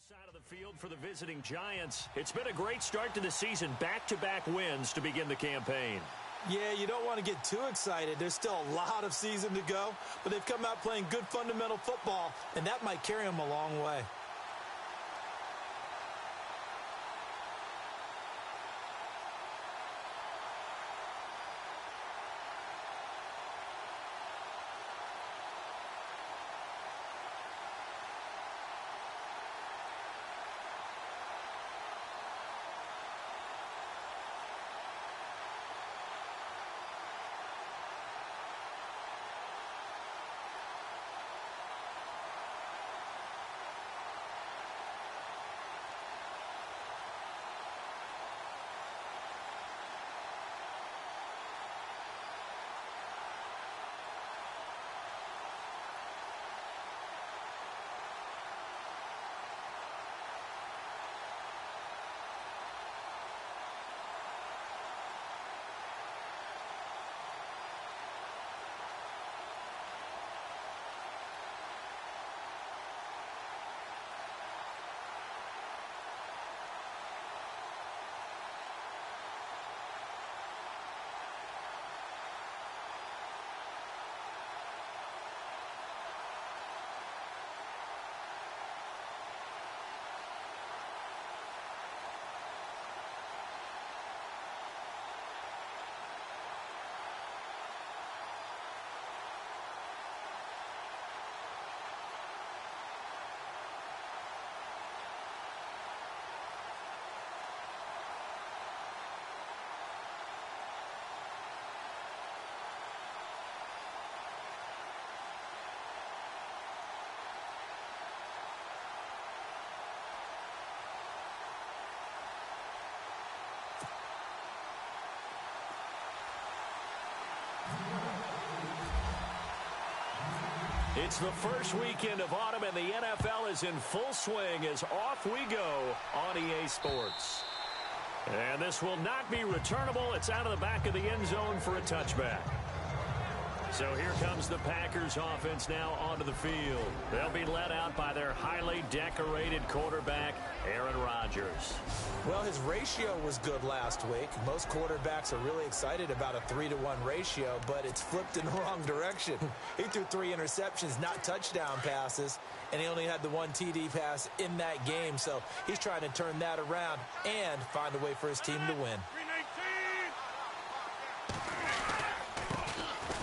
Side of the field for the visiting Giants. It's been a great start to the season. Back-to-back wins to begin the campaign. Yeah, you don't want to get too excited. There's still a lot of season to go, but they've come out playing good fundamental football, and that might carry them a long way. It's the first weekend of autumn, and the NFL is in full swing as off we go on EA Sports. And this will not be returnable. It's out of the back of the end zone for a touchback. So here comes the Packers offense now onto the field. They'll be led out by their highly decorated quarterback, Aaron Rodgers. Well, his ratio was good last week. Most quarterbacks are really excited about a 3-to-1 ratio, but it's flipped in the wrong direction. He threw 3 interceptions, not touchdown passes, and he only had the 1 TD pass in that game. So he's trying to turn that around and find a way for his team to win.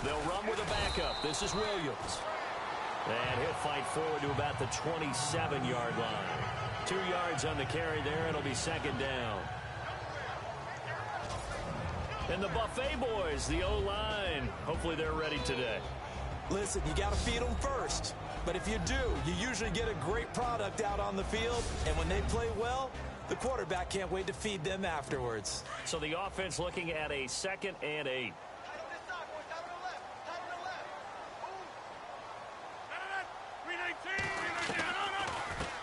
They'll run with a backup. This is Williams. And he'll fight forward to about the 27-yard line. 2 yards on the carry there. It'll be second down. And the Buffet boys, the O-line, hopefully they're ready today. Listen, you got to feed them first. But if you do, you usually get a great product out on the field. And when they play well, the quarterback can't wait to feed them afterwards. So the offense looking at a 2nd and 8.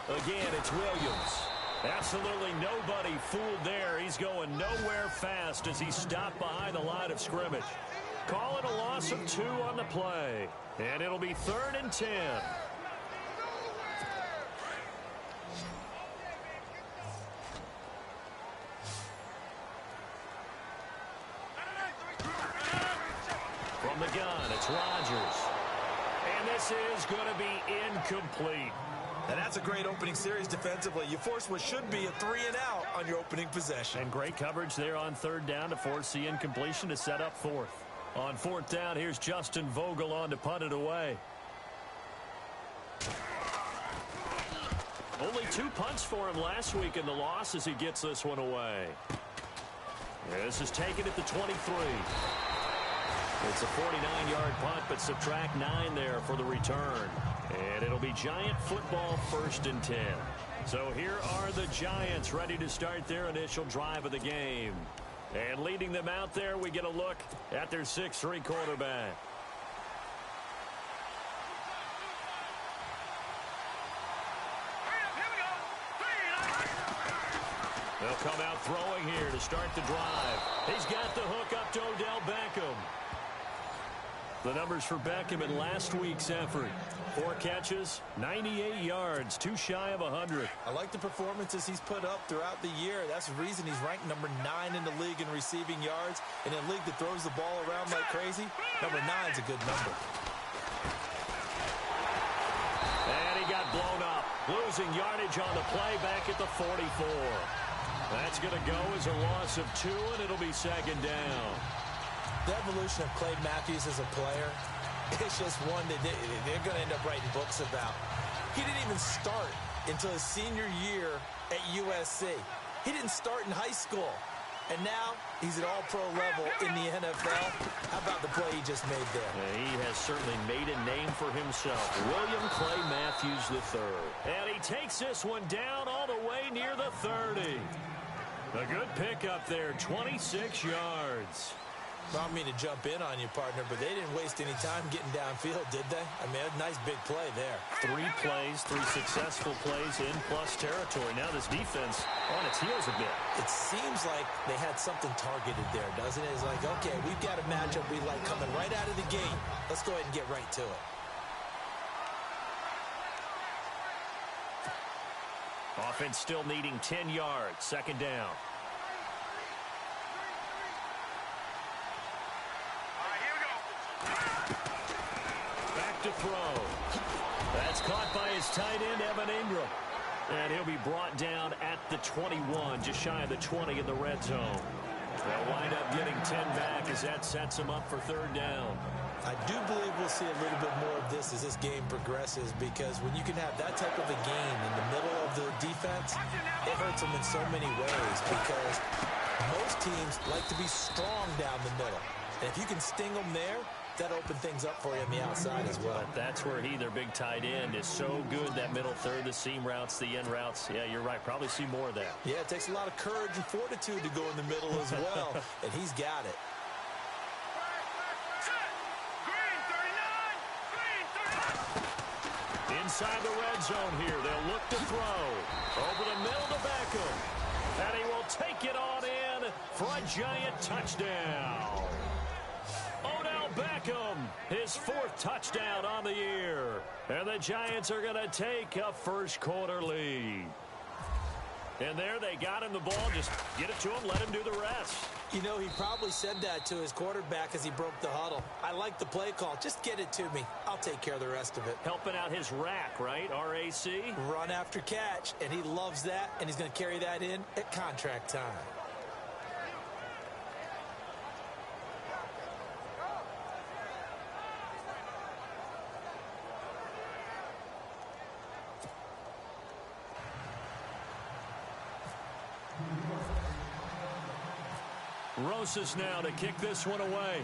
Again, it's Williams. Absolutely nobody fooled there. He's going nowhere fast as he stopped behind the line of scrimmage. Call it a loss of 2 on the play. And it'll be 3rd and 10. From the gun, it's Rodgers. And this is going to be incomplete. And that's a great opening series defensively. You force what should be a 3-and-out on your opening possession. And great coverage there on 3rd down to force the incompletion to set up 4th. On 4th down, here's Justin Vogel on to punt it away. Only 2 punts for him last week in the loss as he gets this one away. This is taken at the 23. It's a 49-yard punt, but subtract 9 there for the return. And it'll be Giant football 1st and 10. So here are the Giants ready to start their initial drive of the game. And leading them out there, we get a look at their 6'3 quarterback. They'll come out throwing here to start the drive. He's got the hook up to Odell Beckham. The numbers for Beckham in last week's effort. 4 catches, 98 yards, too shy of 100. I like the performances he's put up throughout the year. That's the reason he's ranked number 9 in the league in receiving yards. In a league that throws the ball around like crazy, number 9's a good number. And he got blown up, losing yardage on the play back at the 44. That's going to go as a loss of 2, and it'll be second down. The evolution of Clay Matthews as a player, it's just one that they're going to end up writing books about. He didn't even start until his senior year at USC. He didn't start in high school. And now he's at all-pro level in the NFL. How about the play he just made there? Yeah, he has certainly made a name for himself. William Clay Matthews III. And he takes this one down all the way near the 30. A good pickup there, 26 yards. Well, I don't mean to jump in on you, partner, but they didn't waste any time getting downfield, did they? I mean, a nice big play there. 3 plays, 3 successful plays in plus territory. Now this defense on its heels a bit. It seems like they had something targeted there, doesn't it? It's like, okay, we've got a matchup we like coming right out of the gate. Let's go ahead and get right to it. Offense still needing 10 yards. Second down. Back to throw. That's caught by his tight end, Evan Ingram. And he'll be brought down at the 21, just shy of the 20 in the red zone. They'll wind up getting 10 back as that sets them up for third down. I do believe we'll see a little bit more of this as this game progresses, because when you can have that type of a game in the middle of the defense, it hurts them in so many ways, because most teams like to be strong down the middle. And if you can sting them there, that opens things up for you on the outside as well. But that's where their big tight end, is so good, that middle third, the seam routes, the end routes. Yeah, you're right. Probably see more of that. Yeah, it takes a lot of courage and fortitude to go in the middle as well, and he's got it. Inside the red zone here. They'll look to throw. Over the middle to Beckham. And he will take it on in for a giant touchdown. Odell Beckham, his 4th touchdown on the year. And the Giants are going to take a first-quarter lead. And there they got him the ball. Just get it to him, let him do the rest. You know, he probably said that to his quarterback as he broke the huddle. I like the play call. Just get it to me. I'll take care of the rest of it. Helping out his rack, right? R-A-C? Run after catch, and he loves that, and he's going to carry that in at contract time. Rosas now to kick this one away.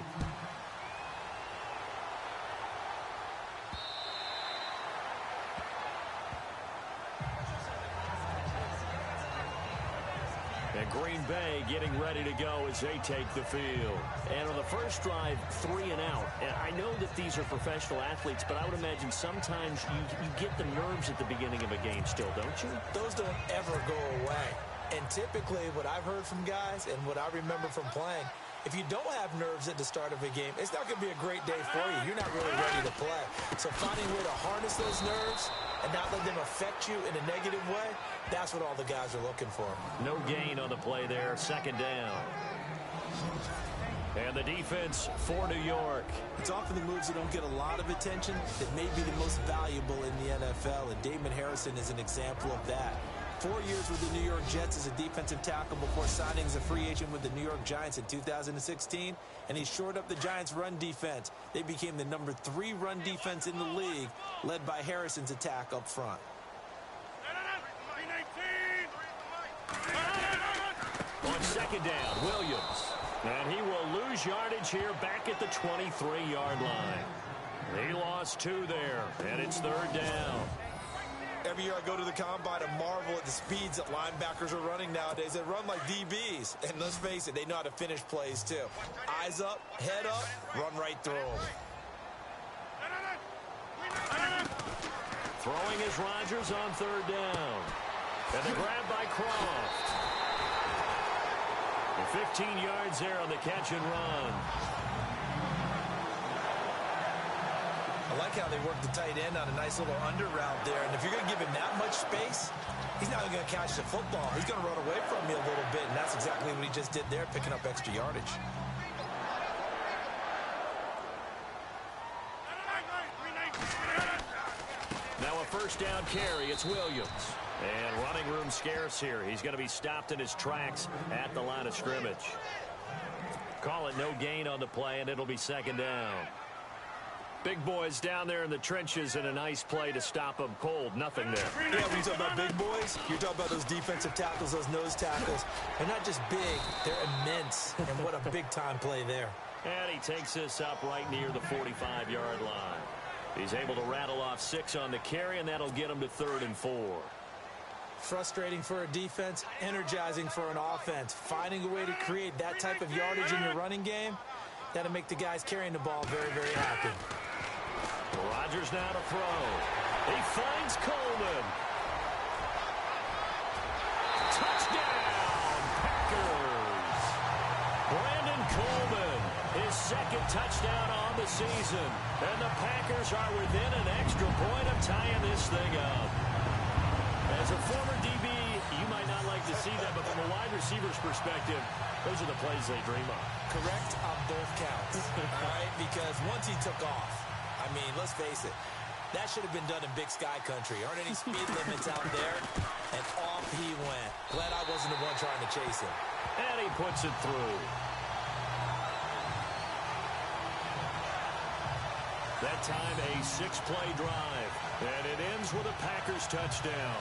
And Green Bay getting ready to go as they take the field. And on the first drive, 3 and out. And I know that these are professional athletes, but I would imagine sometimes you get the nerves at the beginning of a game still, don't you? Those don't ever go away. And typically what I've heard from guys and what I remember from playing, if you don't have nerves at the start of a game, it's not going to be a great day for you. You're not really ready to play. So finding a way to harness those nerves and not let them affect you in a negative way, that's what all the guys are looking for. No gain on the play there. Second down. And the defense for New York. It's often the moves that don't get a lot of attention that may be the most valuable in the NFL, and Damon Harrison is an example of that. 4 years with the New York Jets as a defensive tackle before signing as a free agent with the New York Giants in 2016, and he shored up the Giants' run defense. They became the number 3 run defense in the league, led by Harrison's attack up front. On second down, Williams. And he will lose yardage here back at the 23-yard line. He lost 2 there, and it's third down. Every year I go to the combine and marvel at the speeds that linebackers are running nowadays. They run like DBs. And let's face it, they know how to finish plays too. Eyes up, head up, run right through them. Throwing is Rodgers on third down. And the grab by Croft. And 15 yards there on the catch and run. like how they work the tight end on a nice little under route there. And if you're going to give him that much space, he's not going to catch the football. He's going to run away from you a little bit, and that's exactly what he just did there, picking up extra yardage. Now a first down carry. It's Williams. And running room scarce here. He's going to be stopped in his tracks at the line of scrimmage. Call it no gain on the play, and it'll be second down. Big boys down there in the trenches, and a nice play to stop them cold. Nothing there. Yeah, when you talk about big boys, you're talking about those defensive tackles, those nose tackles. They're not just big, they're immense. And what a big-time play there. And he takes this up right near the 45-yard line. He's able to rattle off 6 on the carry, and that'll get him to 3rd and 4. Frustrating for a defense, energizing for an offense. Finding a way to create that type of yardage in your running game, that'll make the guys carrying the ball very, very happy. Rodgers now to throw. He finds Coleman. Touchdown, Packers. Brandon Coleman, his second touchdown on the season. And the Packers are within an extra point of tying this thing up. As a former DB, you might not like to see that, but from a wide receiver's perspective, those are the plays they dream of. Correct on both counts, all right? Because once he took off, I mean, let's face it, that should have been done in Big Sky country. Aren't any speed limits out there? And off he went. Glad I wasn't the one trying to chase him. And he puts it through. That time, a 6-play drive. And it ends with a Packers touchdown.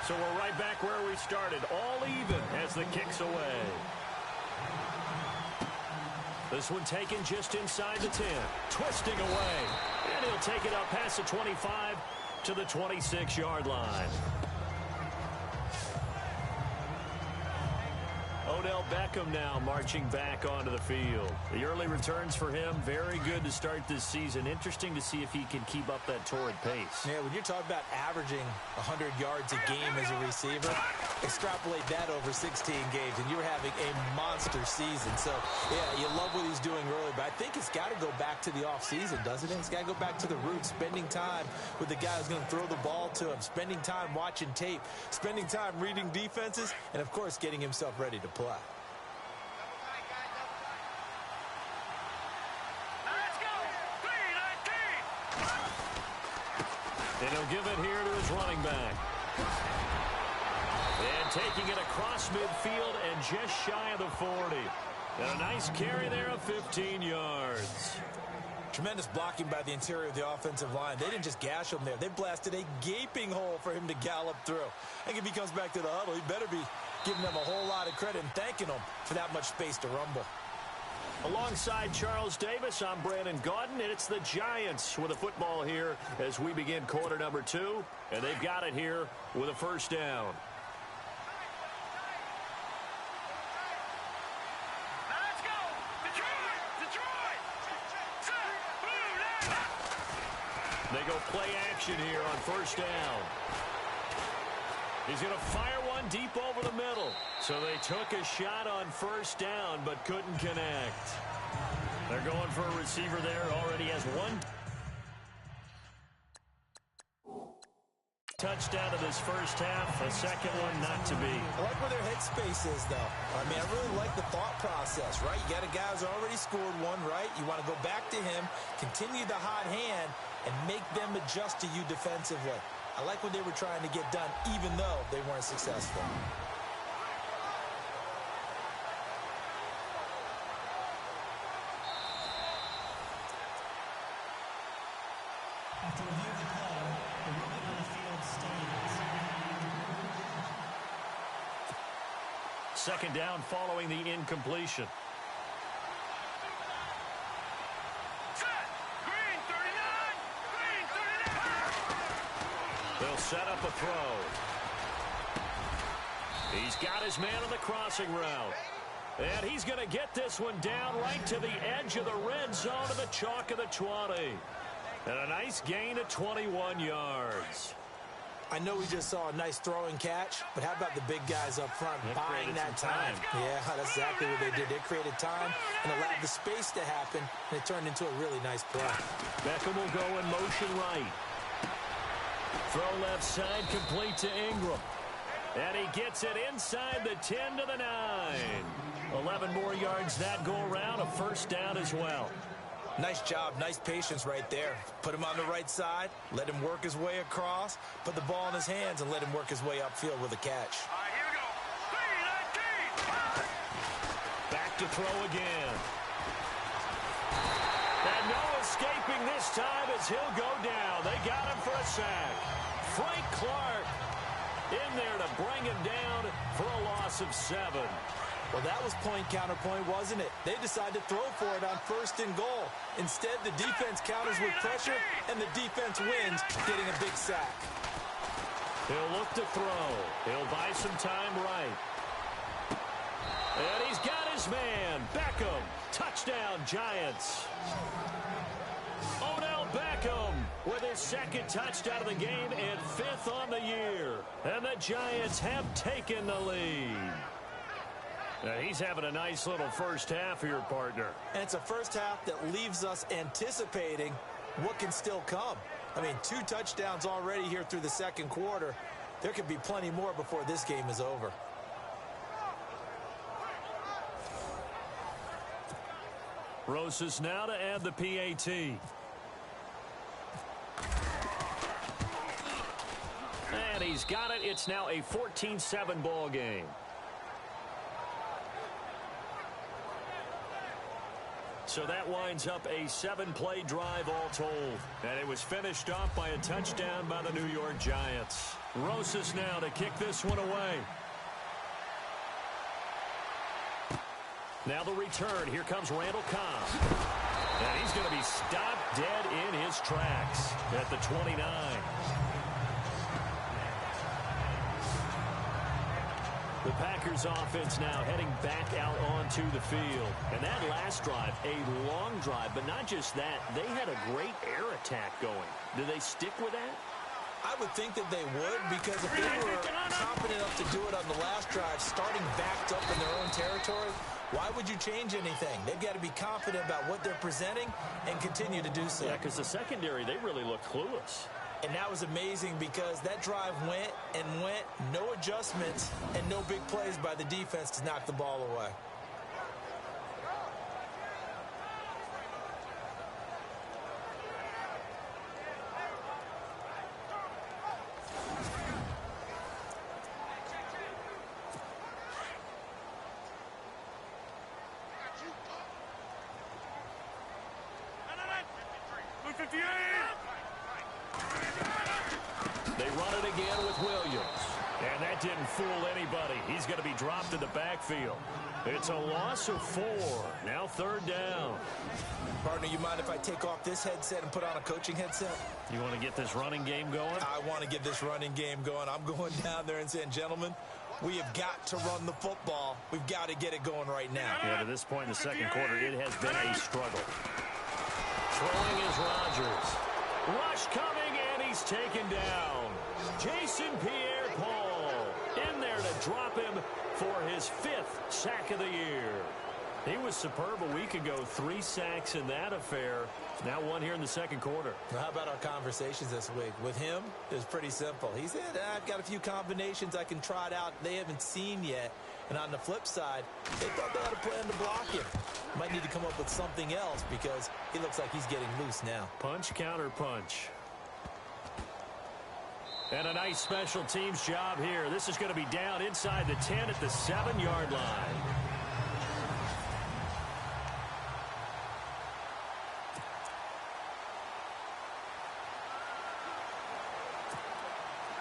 So we're right back where we started. All even as the kick's away. This one taken just inside the 10. Twisting away. And he'll take it up past the 25 to the 26-yard line. Odell Beckham now marching back onto the field. The early returns for him, very good to start this season. Interesting to see if he can keep up that torrid pace. Yeah, when you're talking about averaging 100 yards a game as a receiver, extrapolate that over 16 games, and you're having a monster season. So, yeah, you love what he's doing early, but I think it's got to go back to the offseason, doesn't it? It's got to go back to the roots, spending time with the guy who's going to throw the ball to him, spending time watching tape, spending time reading defenses, and, of course, getting himself ready to play. And he'll give it here to his running back. And taking it across midfield and just shy of the 40. And a nice carry there of 15 yards. Tremendous blocking by the interior of the offensive line. They didn't just gash him there. They blasted a gaping hole for him to gallop through. I think if he comes back to the huddle, he better be giving them a whole lot of credit and thanking them for that much space to rumble. Alongside Charles Davis, I'm Brandon Gaudin, and it's the Giants with a football here as we begin quarter number 2, and they've got it here with a first down. Let's go! Detroit! They go play action here on first down. He's going to fire one deep over the middle. So they took a shot on first down, but couldn't connect. They're going for a receiver there. Already has one touchdown of this first half. A second one not to be. I like where their headspace is, though. I mean, I really like the thought process, right? You got a guy who's already scored one, right? You want to go back to him, continue the hot hand, and make them adjust to you defensively. I like what they were trying to get done, even though they weren't successful. After reviewing the play, the ruling on the field stands. Second down following the incompletion. They'll set up a throw. He's got his man on the crossing route. And he's going to get this one down right to the edge of the red zone of the chalk of the 20. And a nice gain of 21 yards. I know we just saw a nice throwing catch, but how about the big guys up front buying that time? Yeah, that's exactly what they did. They created time and allowed the space to happen, and it turned into a really nice play. Beckham will go in motion right. Throw left side, complete to Ingram. And he gets it inside the 10 to the 9. 11 more yards that go around, a first down as well. Nice job, nice patience right there. Put him on the right side, let him work his way across, put the ball in his hands, and let him work his way upfield with a catch. All right, here we go. 3-19. Back to throw again. And no escaping this time as he'll go down. They got him for a sack. Frank Clark in there to bring him down for a loss of 7. Well, that was point counterpoint, wasn't it? They decided to throw for it on 1st and goal. Instead, the defense counters with pressure, and the defense wins, getting a big sack. He'll look to throw. He'll buy some time right. And he's got his man, Beckham. Touchdown, Giants. Odell Beckham with his 2nd touchdown of the game and 5th on the year. And the Giants have taken the lead. Now he's having a nice little first half here, partner. And it's a first half that leaves us anticipating what can still come. I mean, 2 touchdowns already here through the 2nd quarter. There could be plenty more before this game is over. Rosas now to add the PAT. And he's got it. It's now a 14-7 ball game. So that winds up a 7-play drive all told. And it was finished off by a touchdown by the New York Giants. Rosas now to kick this one away. Now the return. Here comes Randall Cobb. And he's going to be stopped dead in his tracks at the 29. The Packers offense now heading back out onto the field. And that last drive, a long drive, but not just that. They had a great air attack going. Do they stick with that? I would think that they would, because if they were confident enough to do it on the last drive, starting backed up in their own territory, why would you change anything? They've got to be confident about what they're presenting and continue to do so. Yeah, because the secondary, they really look clueless. And that was amazing because that drive went and went, no adjustments, and no big plays by the defense to knock the ball away. They run it again with Williams. And that didn't fool anybody. He's going to be dropped in the backfield. It's a loss of 4. Now 3rd down. Partner, you mind if I take off this headset and put on a coaching headset? You want to get this running game going? I want to get this running game going. I'm going down there and saying, gentlemen, we have got to run the football. We've got to get it going right now. Yeah, to this point in the 2nd quarter, it has been a struggle. Throwing is Rodgers. Rush coming, and he's taken down. Jason Pierre-Paul in there to drop him for his 5th sack of the year. He was superb a week ago. 3 sacks in that affair. Now 1 here in the 2nd quarter. Well, how about our conversations this week? With him, it was pretty simple. He said, I've got a few combinations I can try it out they haven't seen yet. And on the flip side, they thought they had a plan to block him. Might need to come up with something else because he looks like he's getting loose now. Punch, counter punch. And a nice special teams job here. This is going to be down inside the 10 at the 7-yard line.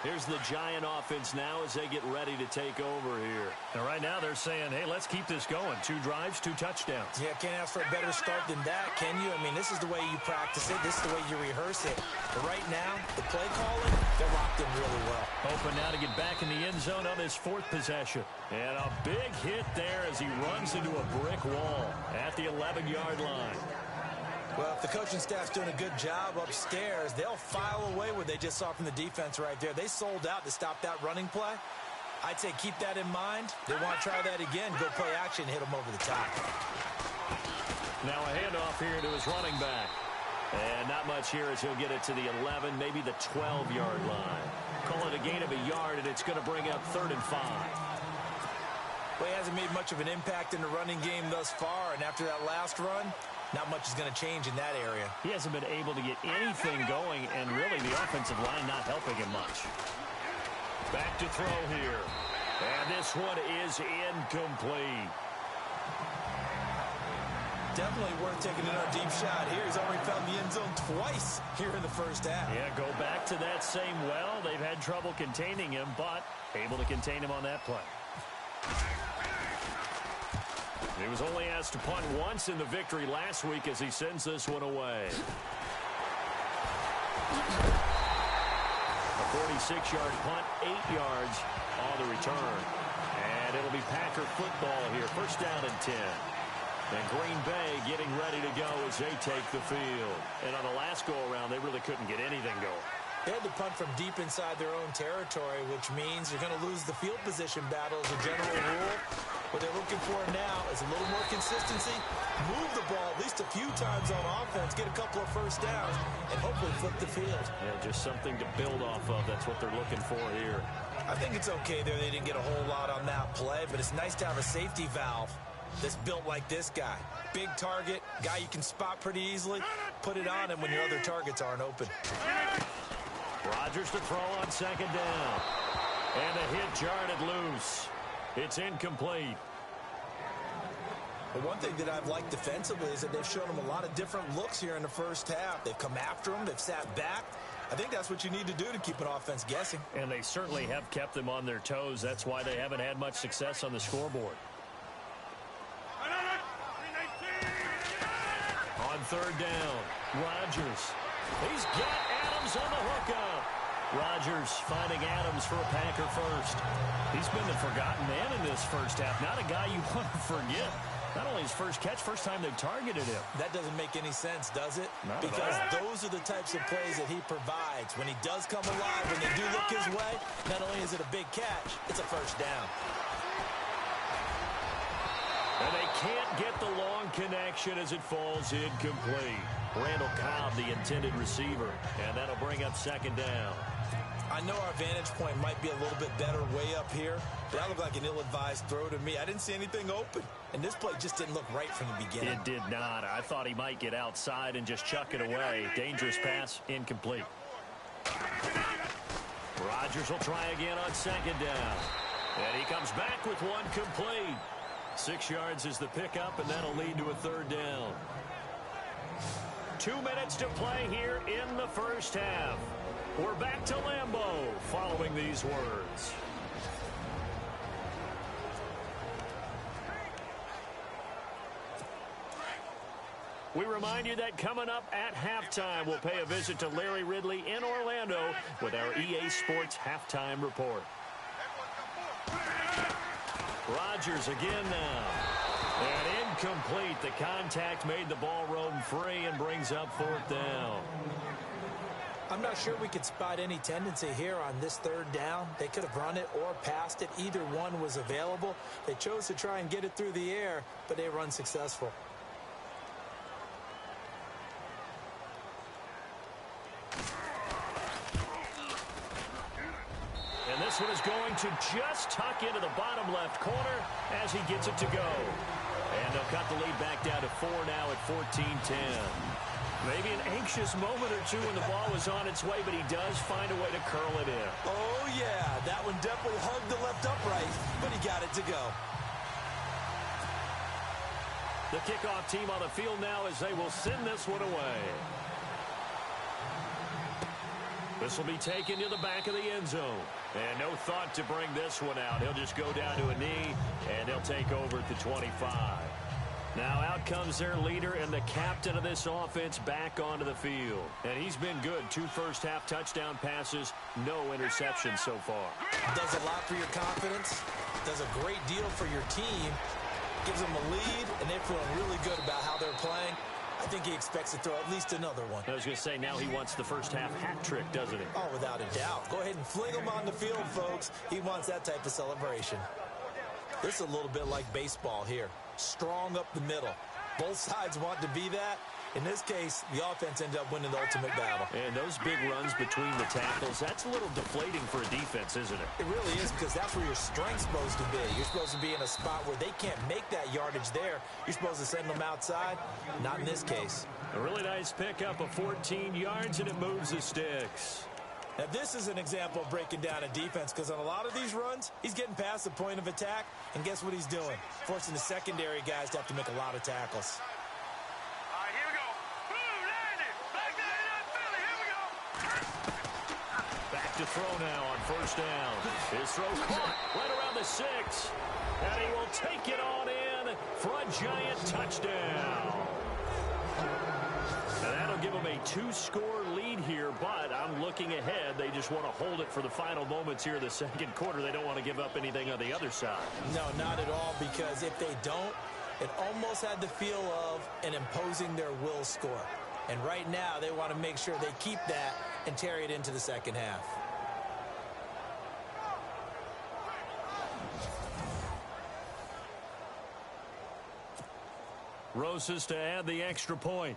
Here's the Giant offense now as they get ready to take over here. And right now they're saying, hey, let's keep this going. 2 drives, 2 touchdowns. Yeah, can't ask for a better start than that, can you? I mean, this is the way you practice it. This is the way you rehearse it. But right now, the play calling, they're locked in really well. Open now to get back in the end zone on his 4th possession. And a big hit there as he runs into a brick wall at the 11-yard line. Well, if the coaching staff's doing a good job upstairs, they'll file away what they just saw from the defense right there. They sold out to stop that running play. I'd say keep that in mind. They want to try that again. Go play action, hit them over the top. Now a handoff here to his running back. And not much here as he'll get it to the 11, maybe the 12-yard line. Call it a gain of a yard, and it's going to bring up 3rd and 5. Well, he hasn't made much of an impact in the running game thus far, and after that last run, not much is going to change in that area. He hasn't been able to get anything going, and really the offensive line not helping him much. Back to throw here. And this one is incomplete. Definitely worth taking another deep shot here. He's already found the end zone twice here in the first half. Yeah, go back to that same well. They've had trouble containing him, but able to contain him on that play. He was only asked to punt once in the victory last week as he sends this one away. A 46-yard punt, 8 yards on the return. And it'll be Packer football here. First down and 10. And Green Bay getting ready to go as they take the field. And on the last go-around, they really couldn't get anything going. They had to punt from deep inside their own territory, which means you're going to lose the field position battle as a general rule. What they're looking for now is a little more consistency, move the ball at least a few times on offense, get a couple of first downs, and hopefully flip the field. Yeah, just something to build off of. That's what they're looking for here. I think it's okay there. They didn't get a whole lot on that play, but it's nice to have a safety valve that's built like this guy. Big target, guy you can spot pretty easily. Put it on him when your other targets aren't open. Rodgers to throw on 2nd down. And the hit jarred loose. It's incomplete. The one thing that I've liked defensively is that they've shown him a lot of different looks here in the first half. They've come after him. They've sat back. I think that's what you need to do to keep an offense guessing. And they certainly have kept them on their toes. That's why they haven't had much success on the scoreboard. On 3rd down, Rodgers. He's got Adams on the hookup. Rodgers finding Adams for a Packer first. He's been the forgotten man in this first half. Not a guy you want to forget. Not only his first catch, first time they've targeted him. That doesn't make any sense, does it? Not because those are the types of plays that he provides. When he does come alive, when they do look his way, not only is it a big catch, it's a first down. And they can't get the long connection as it falls incomplete. Randall Cobb, the intended receiver. And that'll bring up 2nd down. I know our vantage point might be a little bit better way up here, but that looked like an ill-advised throw to me. I didn't see anything open, and this play just didn't look right from the beginning. It did not. I thought he might get outside and just chuck it away. Dangerous pass, incomplete. Rodgers will try again on 2nd down. And he comes back with one complete. 6 yards is the pickup, and that'll lead to a 3rd down. 2 minutes to play here in the first half. We're back to Lambeau following these words. We remind you that coming up at halftime, we'll pay a visit to Larry Ridley in Orlando with our EA Sports Halftime Report. Rodgers again now. And incomplete. The contact made the ball roam free and brings up 4th down. I'm not sure we could spot any tendency here on this 3rd down. They could have run it or passed it. Either one was available. They chose to try and get it through the air, but they were unsuccessful. And this one is going to just tuck into the bottom left corner as he gets it to go. And they'll cut the lead back down to 4 now at 14-10. Maybe an anxious moment or two when the ball was on its way, but he does find a way to curl it in. Oh, yeah. That one definitely hugged the left upright, but he got it to go. The kickoff team on the field now as they will send this one away. This will be taken to the back of the end zone. And no thought to bring this one out. He'll just go down to a knee, and they'll take over at the 25. Now out comes their leader and the captain of this offense back onto the field. And he's been good. 2 first-half touchdown passes, no interceptions so far. Does a lot for your confidence. Does a great deal for your team. Gives them a lead, and they're feeling really good about how they're playing. I think he expects to throw at least another one. I was going to say, now he wants the first half hat trick, doesn't he? Oh, without a doubt. Go ahead and fling him on the field, folks. He wants that type of celebration. This is a little bit like baseball here. Strong up the middle. Both sides want to be that. In this case, the offense ended up winning the ultimate battle. And those big runs between the tackles, that's a little deflating for a defense, isn't it? It really is, because that's where your strength's supposed to be. You're supposed to be in a spot where they can't make that yardage there. You're supposed to send them outside. Not in this case. A really nice pickup of 14 yards, and it moves the sticks. Now, this is an example of breaking down a defense, because on a lot of these runs, he's getting past the point of attack, and guess what he's doing? Forcing the secondary guys to have to make a lot of tackles. To throw now on first down. His throw caught right around the 6. And he will take it on in for a giant touchdown. And that'll give him a 2-score lead here, but I'm looking ahead. They just want to hold it for the final moments here in the second quarter. They don't want to give up anything on the other side. No, not at all, because if they don't, it almost had the feel of an imposing their will score. And right now, they want to make sure they keep that and carry it into the second half. Rosas to add the extra point.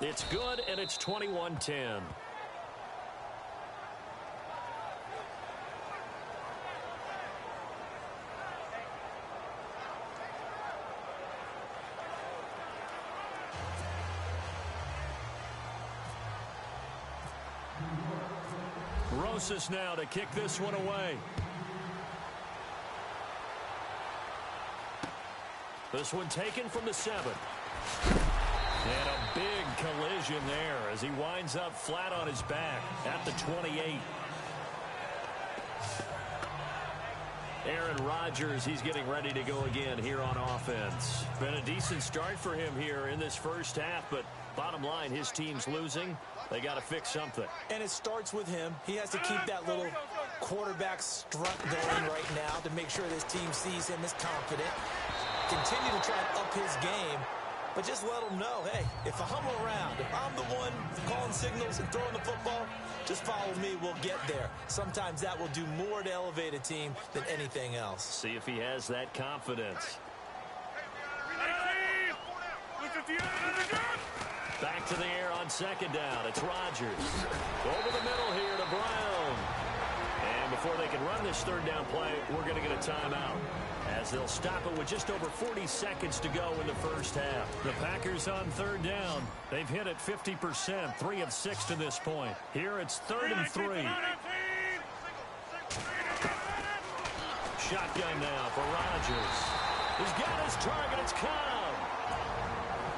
It's good, and it's 21-10. Rosas now to kick this one away. This one taken from the 7. And a big collision there as he winds up flat on his back at the 28. Aaron Rodgers, he's getting ready to go again here on offense. Been a decent start for him here in this first half, but bottom line, his team's losing. They got to fix something. And it starts with him. He has to keep that little quarterback strut going right now to make sure this team sees him as confident. Continue to try and up his game, but just let him know, hey, if I'm around, if I'm the one calling signals and throwing the football, just follow me, we'll get there. Sometimes that will do more to elevate a team than anything else. See if he has that confidence. Back to the air on second down. It's Rodgers. Over the middle here to Brown. And before they can run this third down play, we're going to get a timeout, as they'll stop it with just over 40 seconds to go in the first half. The Packers on third down. They've hit it 50%, 3 of 6 to this point. Here it's 3rd and 3. Shotgun now for Rodgers. He's got his target. It's Cobb.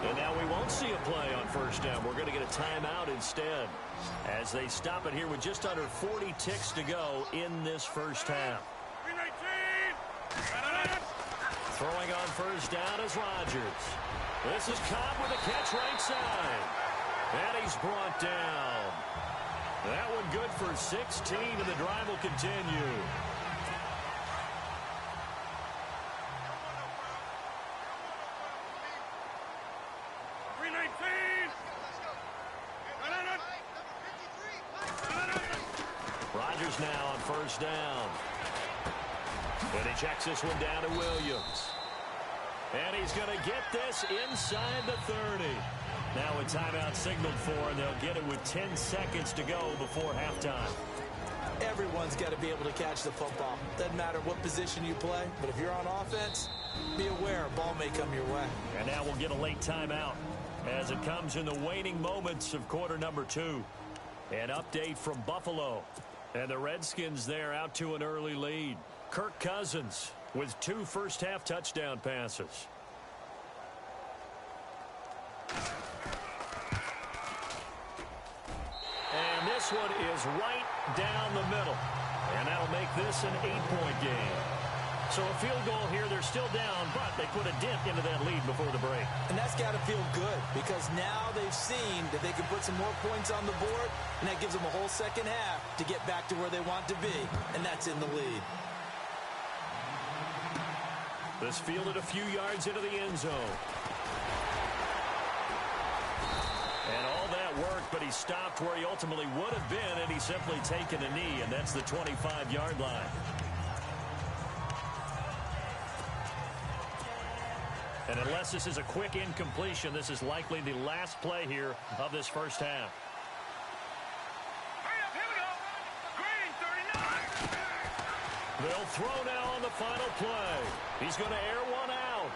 And now we won't see a play on first down. We're going to get a timeout instead, as they stop it here with just under 40 ticks to go in this first half. Throwing on first down is Rodgers. This is Cobb with a catch right side. And he's brought down. That one good for 16, and the drive will continue. Rodgers now on first down. And he checks this one down to Williams. And he's going to get this inside the 30. Now a timeout signaled for, and they'll get it with 10 seconds to go before halftime. Everyone's got to be able to catch the football. Doesn't matter what position you play, but if you're on offense, be aware a ball may come your way. And now we'll get a late timeout as it comes in the waning moments of quarter number 2. An update from Buffalo. And the Redskins there out to an early lead. Kirk Cousins with 2 first-half touchdown passes. And this one is right down the middle. And that'll make this an 8-point game. So a field goal here, they're still down, but they put a dent into that lead before the break. And that's got to feel good, because now they've seen that they can put some more points on the board, and that gives them a whole second half to get back to where they want to be, and that's in the lead. This fielded a few yards into the end zone. And all that worked, but he stopped where he ultimately would have been, and he's simply taken a knee, and that's the 25-yard line. And unless this is a quick incompletion, this is likely the last play here of this first half. Hurry up, here we go. Green, 39. They'll throw now on the final play. He's going to air one out.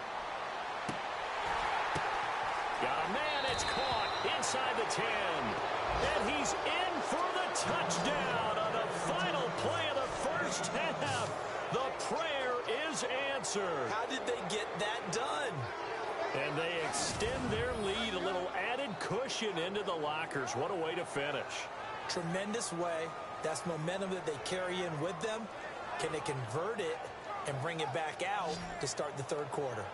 Got a man, it's caught inside the 10. And he's in for the touchdown on the final play of the first half. The prayer is answered. How did they get that done? And they extend their lead, a little added cushion into the lockers. What a way to finish. Tremendous way. That's momentum that they carry in with them. Can they convert it and bring it back out to start the third quarter?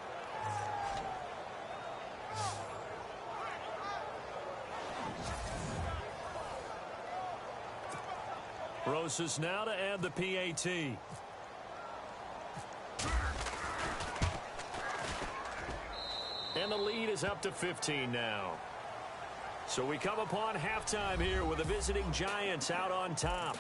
Rosas now to add the PAT. And the lead is up to 15 now. So we come upon halftime here with the visiting Giants out on top.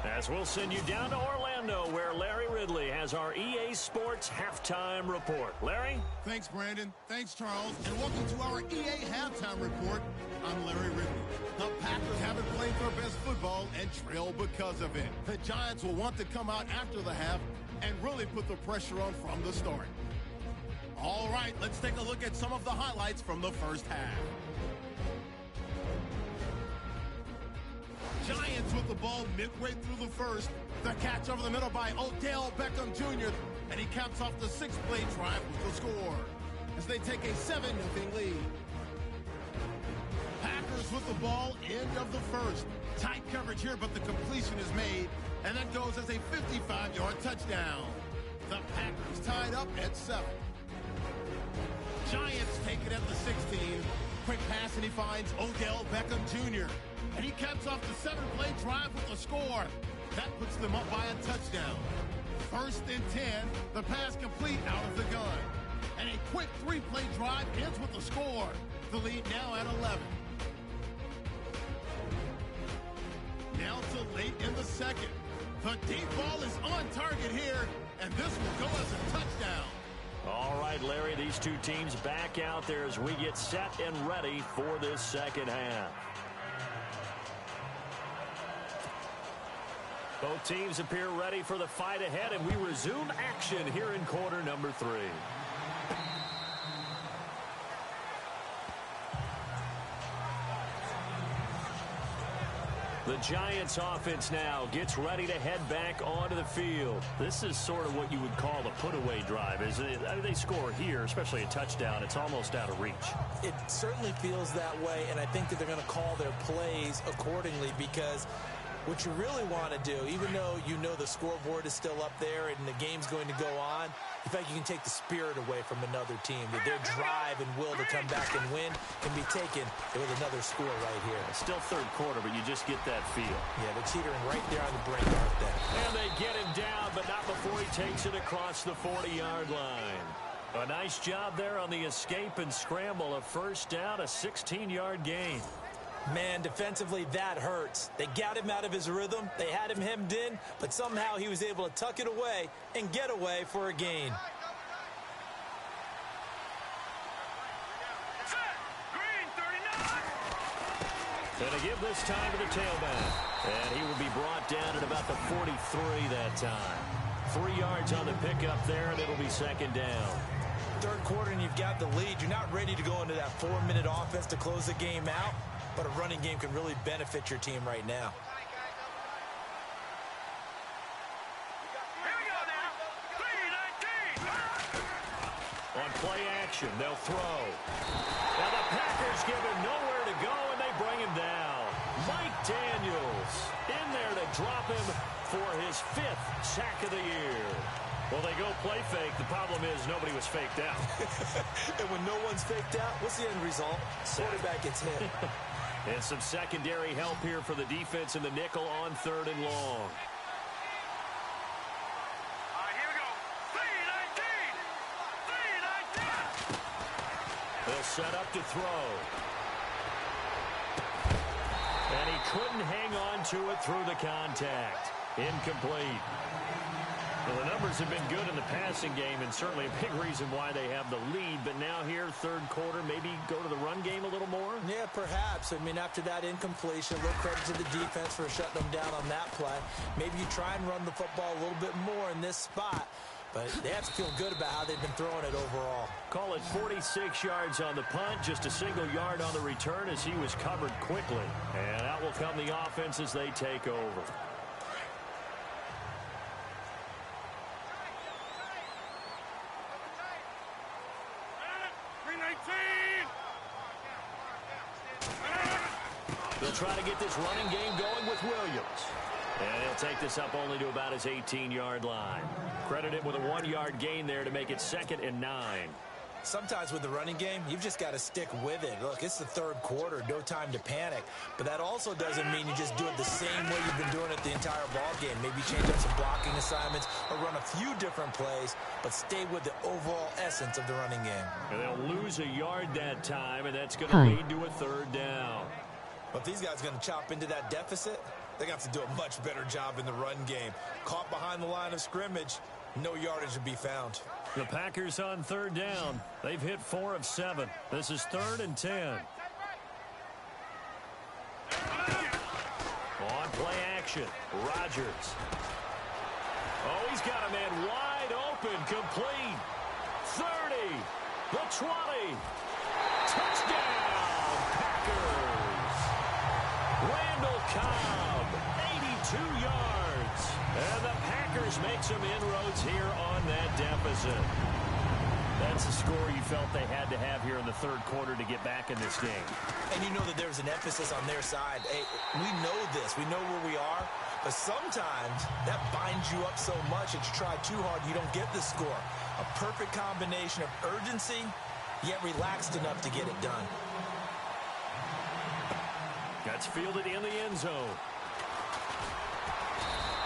As we'll send you down to Orlando, where Larry Ridley has our EA Sports Halftime Report. Larry? Thanks, Brandon. Thanks, Charles. And welcome to our EA Halftime Report. I'm Larry Ridley. The Packers haven't played their best football and trail because of it. The Giants will want to come out after the half and really put the pressure on from the start. All right, let's take a look at some of the highlights from the first half. Giants with the ball midway through the first. The catch over the middle by Odell Beckham Jr. And he caps off the 6-play drive with the score as they take a 7-0 lead. Packers with the ball, end of the first. Tight coverage here, but the completion is made, and that goes as a 55-yard touchdown. The Packers tied up at 7. Giants take it at the 16. Quick pass, and he finds Odell Beckham Jr. And he caps off the 7-play drive with a score. That puts them up by a touchdown. 1st and 10, the pass complete out of the gun. And a quick 3-play drive ends with a score. The lead now at 11. Now to late in the second. The deep ball is on target here, and this will go as a touchdown. All right, Larry, these two teams back out there as we get set and ready for this second half. Both teams appear ready for the fight ahead, and we resume action here in quarter number 3. The Giants offense now gets ready to head back onto the field. This is sort of what you would call a put-away drive, isn't it? I mean, they score here, especially a touchdown. It's almost out of reach. It certainly feels that way, and I think that they're going to call their plays accordingly, because what you really want to do, even though you know the scoreboard is still up there and the game's going to go on, in fact, you can take the spirit away from another team. That their drive and will to come back and win can be taken with another score right here. It's still third quarter, but you just get that feel. Yeah, they're teetering right there on the brink, aren't they? And they get him down, but not before he takes it across the 40-yard line. A nice job there on the escape and scramble. A first down, a 16-yard gain. Man, defensively, that hurts. They got him out of his rhythm. They had him hemmed in, but somehow he was able to tuck it away and get away for a gain. Set. Green, 39. And a give this time to the tailback. And he will be brought down at about the 43 that time. 3 yards on the pickup there, and it'll be second down. Third quarter, and you've got the lead. You're not ready to go into that 4-minute offense to close the game out, but a running game can really benefit your team right now. Here we go now. 3-19. On play action, they'll throw. Now the Packers give him nowhere to go, and they bring him down. Mike Daniels in there to drop him for his 5th sack of the year. Well, they go play fake. The problem is nobody was faked out. And when no one's faked out, what's the end result? Quarterback gets hit. And some secondary help here for the defense in the nickel on 3rd and long. Here we go. 3-19. He'll set up to throw. And he couldn't hang on to it through the contact. Incomplete. Well, the numbers have been good in the passing game and certainly a big reason why they have the lead. But now here, third quarter, maybe go to the run game a little more? Yeah, perhaps. I mean, after that incompletion, a little credit to the defense for shutting them down on that play. Maybe you try and run the football a little bit more in this spot. But they have to feel good about how they've been throwing it overall. Call it 46 yards on the punt, just a single yard on the return as he was covered quickly. And out will come the offense as they take over. They'll try to get this running game going with Williams. And he'll take this up only to about his 18-yard line. Credited with a 1-yard gain there to make it 2nd and 9. Sometimes with the running game, you've just got to stick with it. Look, it's the third quarter, no time to panic. But that also doesn't mean you just do it the same way you've been doing it the entire ball game. Maybe change up some blocking assignments or run a few different plays, but stay with the overall essence of the running game. And they'll lose a yard that time, and that's going to lead to a 3rd down. But if these guys are going to chop into that deficit, they're going to have to do a much better job in the run game. Caught behind the line of scrimmage, no yardage to be found. The Packers on 3rd down. They've hit 4 of 7. This is 3rd and 10. On play action, Rodgers. Oh, he's got a man wide open, complete. 30, the 20. Touchdown, Packers. Randall Cobb, 82 yards. And the Packers make some inroads here on that deficit. That's a score you felt they had to have here in the third quarter to get back in this game. And you know that there's an emphasis on their side. Hey, we know this. We know where we are. But sometimes that binds you up so much that you try too hard, you don't get the score. A perfect combination of urgency, yet relaxed enough to get it done. That's fielded in the end zone.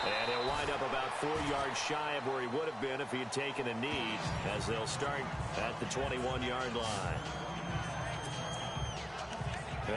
And he'll wind up about 4 yards shy of where he would have been if he had taken a knee, as they'll start at the 21-yard line.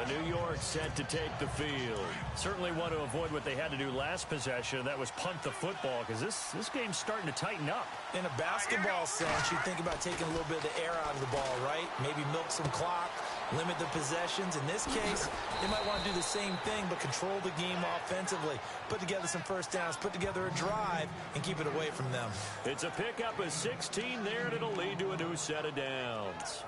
New York set to take the field. Certainly want to avoid what they had to do last possession. That was punt the football, because this game's starting to tighten up. In a basketball sense, you think about taking a little bit of the air out of the ball, right? Maybe milk some clock, limit the possessions. In this case, they might want to do the same thing, but control the game offensively. Put together some first downs, put together a drive, and keep it away from them. It's a pickup of 16 there, and it'll lead to a new set of downs.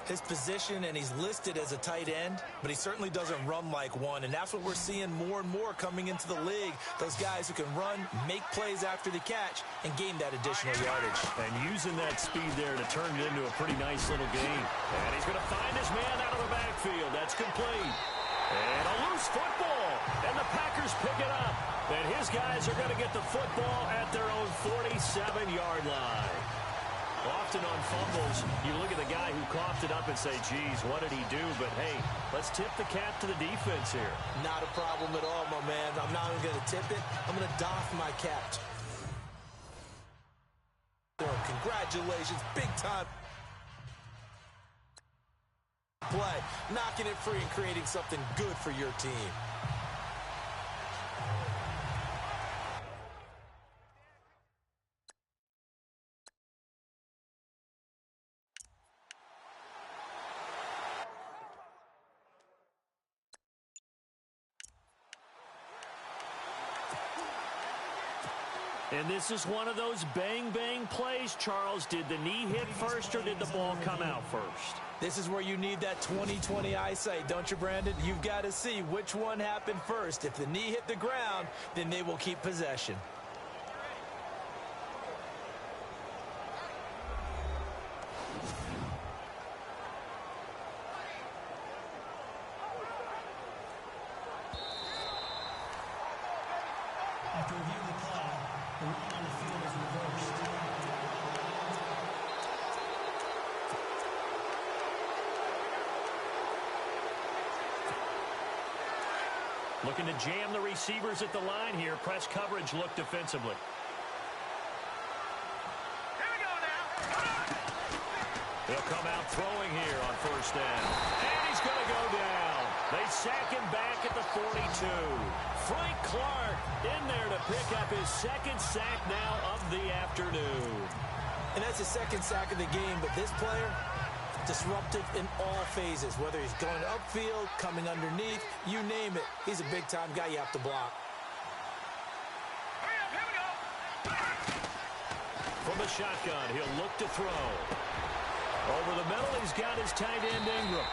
His position, and he's listed as a tight end, but he certainly doesn't run like one, and that's what we're seeing more and more coming into the league. Those guys who can run, make plays after the catch, and gain that additional yardage. And using that speed there to turn it into a pretty nice little game. And he's going to find his man out of the backfield. That's complete. And a loose football. And the Packers pick it up. And his guys are going to get the football at their own 47-yard line. Often on fumbles, you look at the guy who coughed it up and say, geez, what did he do? But, hey, let's tip the cap to the defense here. Not a problem at all, my man. I'm not even going to tip it. I'm going to doff my cap. Congratulations. Big time play. Knocking it free and creating something good for your team. And this is one of those bang-bang plays, Charles. Did the knee hit first or did the ball come out first? This is where you need that 20/20 eyesight, don't you, Brandon? You've got to see which one happened first. If the knee hit the ground, then they will keep possession. After reviewing the play, the rule on the field is reversed. Looking to jam the receivers at the line here. Press coverage look defensively. Here we go now. He'll come out throwing here on first down. And he's going to go down. They sack him back at the 42. Frank Clark in there to pick up his second sack now of the afternoon. And that's his second sack of the game, but this player, disruptive in all phases, whether he's going upfield, coming underneath, you name it. He's a big-time guy you have to block. From the shotgun, he'll look to throw. Over the middle, he's got his tight end Ingram.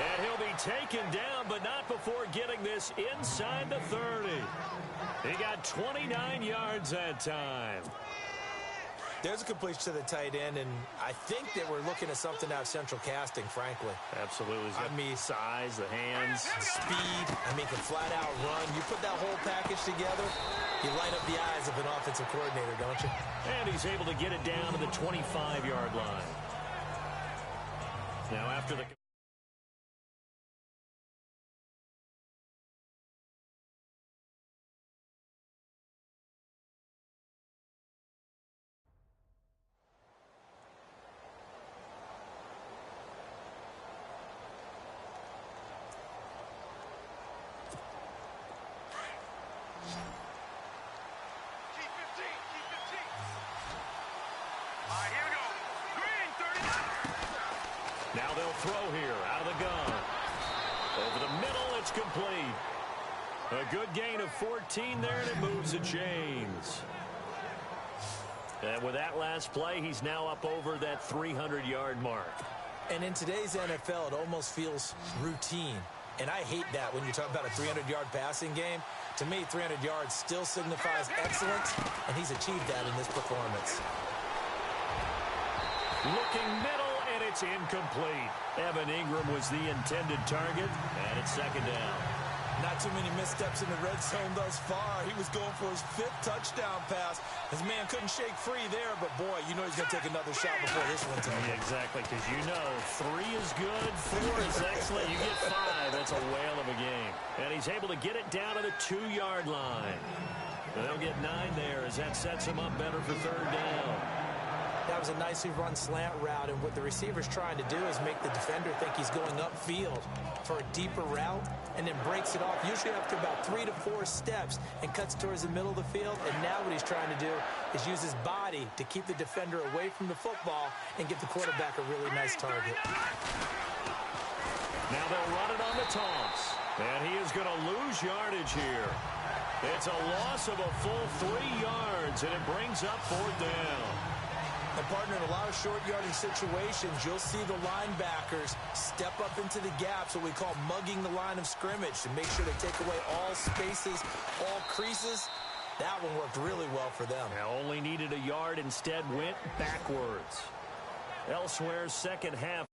And he'll be taken down, but not before getting this inside the 30. He got 29 yards that time. There's a completion to the tight end, and I think that we're looking at something out of central casting, frankly. Absolutely. I mean, size, the hands. Speed. I mean, can flat out run. You put that whole package together, you light up the eyes of an offensive coordinator, don't you? And he's able to get it down to the 25-yard line. Now after the... Now they'll throw here out of the gun. Over the middle, it's complete. A good gain of 14 there, and it moves the chains. And with that last play, he's now up over that 300-yard mark. And in today's NFL, it almost feels routine. And I hate that when you talk about a 300-yard passing game. To me, 300 yards still signifies excellence, and he's achieved that in this performance. Looking middle, and it's incomplete. Evan Ingram was the intended target, and it's second down. Not too many missteps in the red zone thus far. He was going for his 5th touchdown pass. His man couldn't shake free there, but boy, you know he's going to take another shot before this one's in. Yeah, exactly, because you know 3 is good, 4 is excellent. You get 5, that's a whale of a game. And he's able to get it down to the 2-yard line. And they'll get 9 there as that sets him up better for third down. That was a nicely run slant route, and what the receiver's trying to do is make the defender think he's going upfield for a deeper route, and then breaks it off, usually after about 3 to 4 steps, and cuts towards the middle of the field. And now what he's trying to do is use his body to keep the defender away from the football and get the quarterback a really nice target. Now they'll run it on the toss, and he is going to lose yardage here. It's a loss of a full 3 yards, and it brings up 4th down. And, partner, in a lot of short yardage situations, you'll see the linebackers step up into the gaps, what we call mugging the line of scrimmage, to make sure they take away all spaces, all creases. That one worked really well for them. Now only needed a yard, instead went backwards. Elsewhere, second half.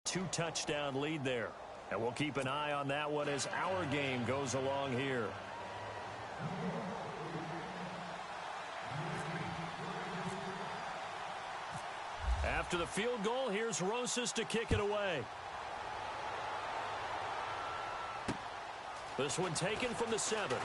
Two-touchdown lead there. And we'll keep an eye on that one as our game goes along here. After the field goal, here's Rosas to kick it away. This one taken from the 7.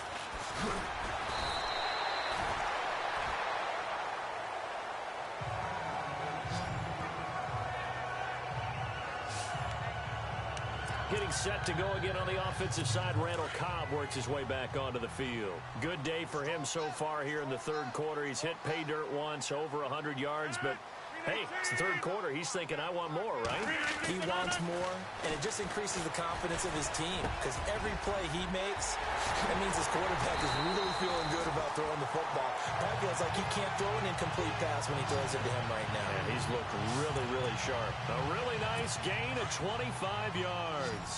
Getting set to go again on the offensive side, Randall Cobb works his way back onto the field. Good day for him so far here in the third quarter. He's hit pay dirt once, over 100 yards, but Hey, it's the third quarter. He's thinking, I want more, right? He wants more, and it just increases the confidence of his team because every play he makes, that means his quarterback is really feeling good about throwing the football. Probably feels like he can't throw an incomplete pass when he throws it to him right now. And he's looked really, really sharp. A really nice gain of 25 yards.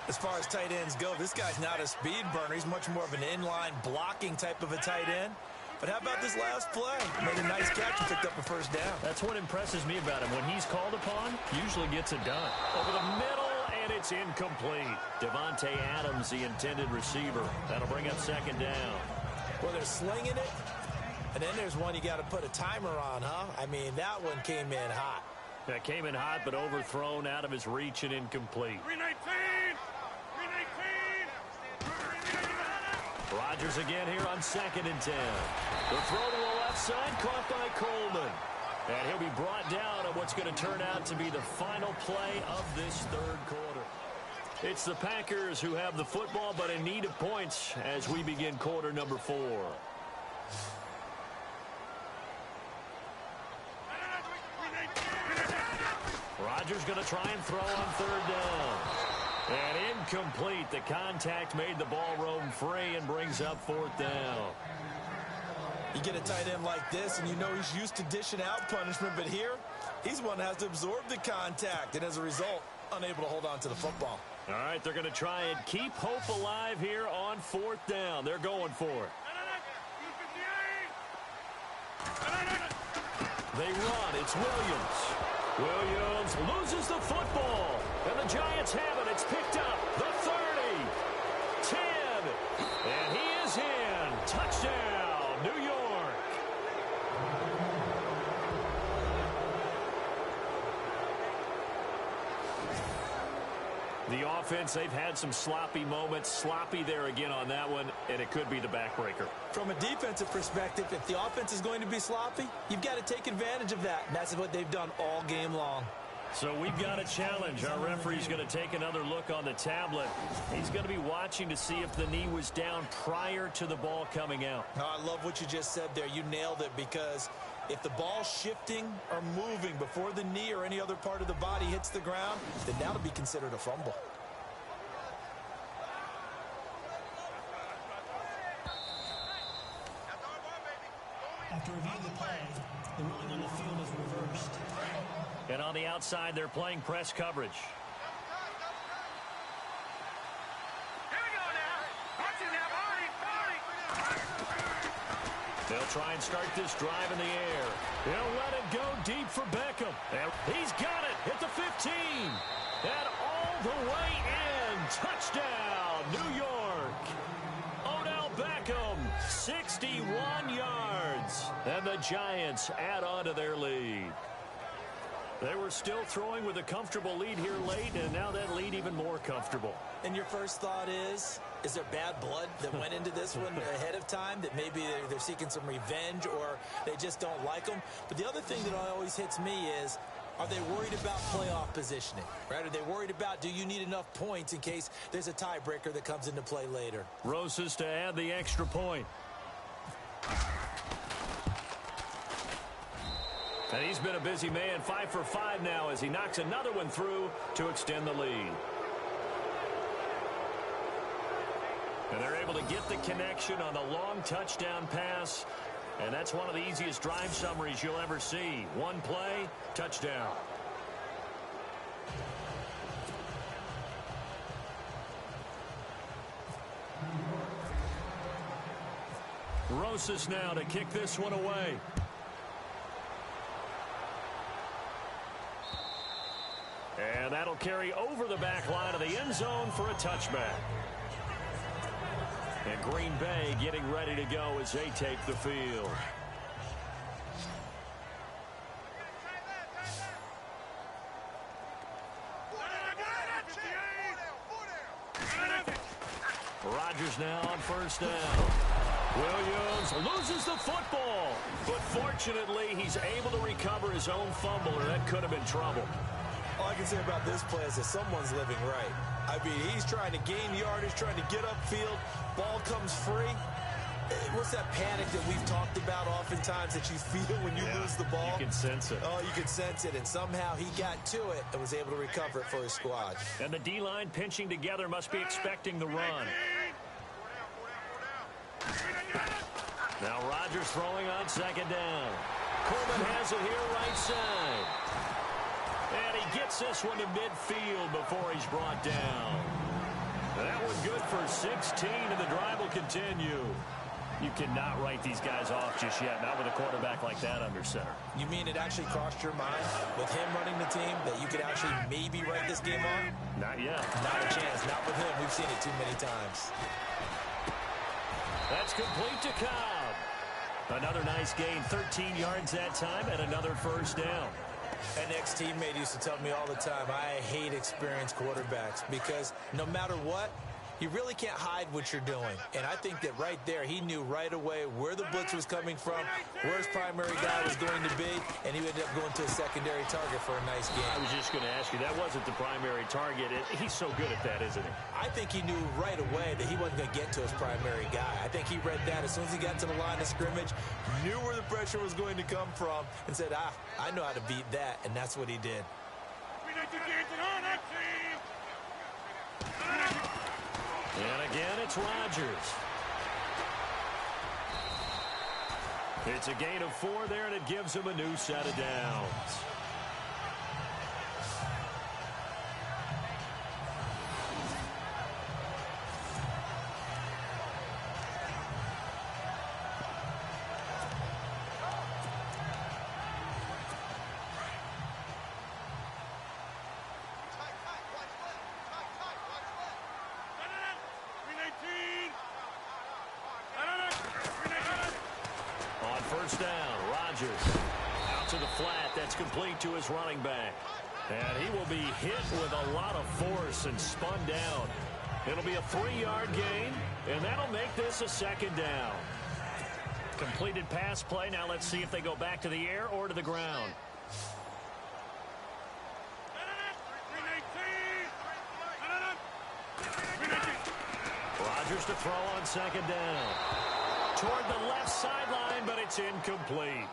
As far as tight ends go, this guy's not a speed burner. He's much more of an inline blocking type of a tight end. But how about this last play? Made a nice catch and picked up a first down. That's what impresses me about him. When he's called upon, usually gets it done. Over the middle, and it's incomplete. Devontae Adams, the intended receiver. That'll bring up second down. Well, they're slinging it. And then there's one you got to put a timer on, huh? I mean, that one came in hot. That came in hot, but overthrown out of his reach and incomplete. 319! 319! Rodgers again here on 2nd and 10. The throw to the left side, caught by Coleman. And he'll be brought down on what's going to turn out to be the final play of this third quarter. It's the Packers who have the football, but in need of points as we begin quarter number 4. Rodgers going to try and throw on third down. And incomplete. The contact made the ball roam free and brings up 4th down. You get a tight end like this, and you know he's used to dishing out punishment, but here, he's one that has to absorb the contact, and as a result, unable to hold on to the football. All right, they're going to try and keep hope alive here on 4th down. They're going for it. They run. It's Williams. Williams loses the football, and the Giants have it. It's picked up. The 30, 10, and he is in. Touchdown, New York. The offense, they've had some sloppy moments. Sloppy there again on that one, and it could be the backbreaker. From a defensive perspective, if the offense is going to be sloppy, you've got to take advantage of that, and that's what they've done all game long. So we've got a challenge. Our referee's going to take another look on the tablet. He's going to be watching to see if the knee was down prior to the ball coming out. Oh, I love what you just said there. You nailed it, because if the ball's shifting or moving before the knee or any other part of the body hits the ground, then that'll be considered a fumble. After reviewing the play, the ruling on the field is reversed. And on the outside, they're playing press coverage. Here we go now. Watching now, They'll try and start this drive in the air. They'll let it go deep for Beckham. And he's got it at the 15. And all the way in. Touchdown, New York. Odell Beckham, 61 yards. And the Giants add on to their lead. They were still throwing with a comfortable lead here late, and now that lead even more comfortable. And your first thought is there bad blood that went into this one ahead of time, that maybe they're seeking some revenge or they just don't like them? But the other thing that always hits me is, are they worried about playoff positioning? Right? Are they worried about, do you need enough points in case there's a tiebreaker that comes into play later? Rosas to add the extra point. And he's been a busy man, 5 for 5 now as he knocks another one through to extend the lead. And they're able to get the connection on the long touchdown pass. And that's one of the easiest drive summaries you'll ever see. One play, touchdown. Rosas now to kick this one away. And that'll carry over the back line of the end zone for a touchback. And Green Bay getting ready to go as they take the field. Rodgers now on first down. Williams loses the football, but fortunately he's able to recover his own fumble, or that could have been trouble. All I can say about this play is that someone's living right. I mean, he's trying to gain yardage, trying to get upfield. Ball comes free. What's that panic that we've talked about oftentimes that you feel when you lose the ball? You can sense it. Oh, you can sense it, and somehow he got to it and was able to recover it for his squad. And the D-line pinching together must be expecting the run. Now Rodgers throwing on second down. Coleman has it here right side. And he gets this one to midfield before he's brought down. That one good for 16, and the drive will continue. You cannot write these guys off just yet, not with a quarterback like that under center. You mean it actually crossed your mind with him running the team that you could actually maybe write this game on? Not yet. Not a chance. Not with him. We've seen it too many times. That's complete to Cobb. Another nice gain, 13 yards that time, and another first down. An ex-teammate used to tell me all the time, I hate experienced quarterbacks because no matter what, you really can't hide what you're doing. And I think that right there, he knew right away where the blitz was coming from, where his primary guy was going to be, and he ended up going to a secondary target for a nice game. I was just going to ask you, that wasn't the primary target. He's so good at that, isn't he? I think he knew right away that he wasn't going to get to his primary guy. I think he read that as soon as he got to the line of scrimmage, knew where the pressure was going to come from, and said, I know how to beat that, and that's what he did. And again, it's Rodgers. It's a gain of 4 there, and it gives him a new set of downs. First down, Rodgers out to the flat. That's complete to his running back. And he will be hit with a lot of force and spun down. It'll be a 3-yard gain, and that'll make this a second down. Completed pass play. Now let's see if they go back to the air or to the ground. Rodgers to throw on second down. Toward the left sideline, but it's incomplete.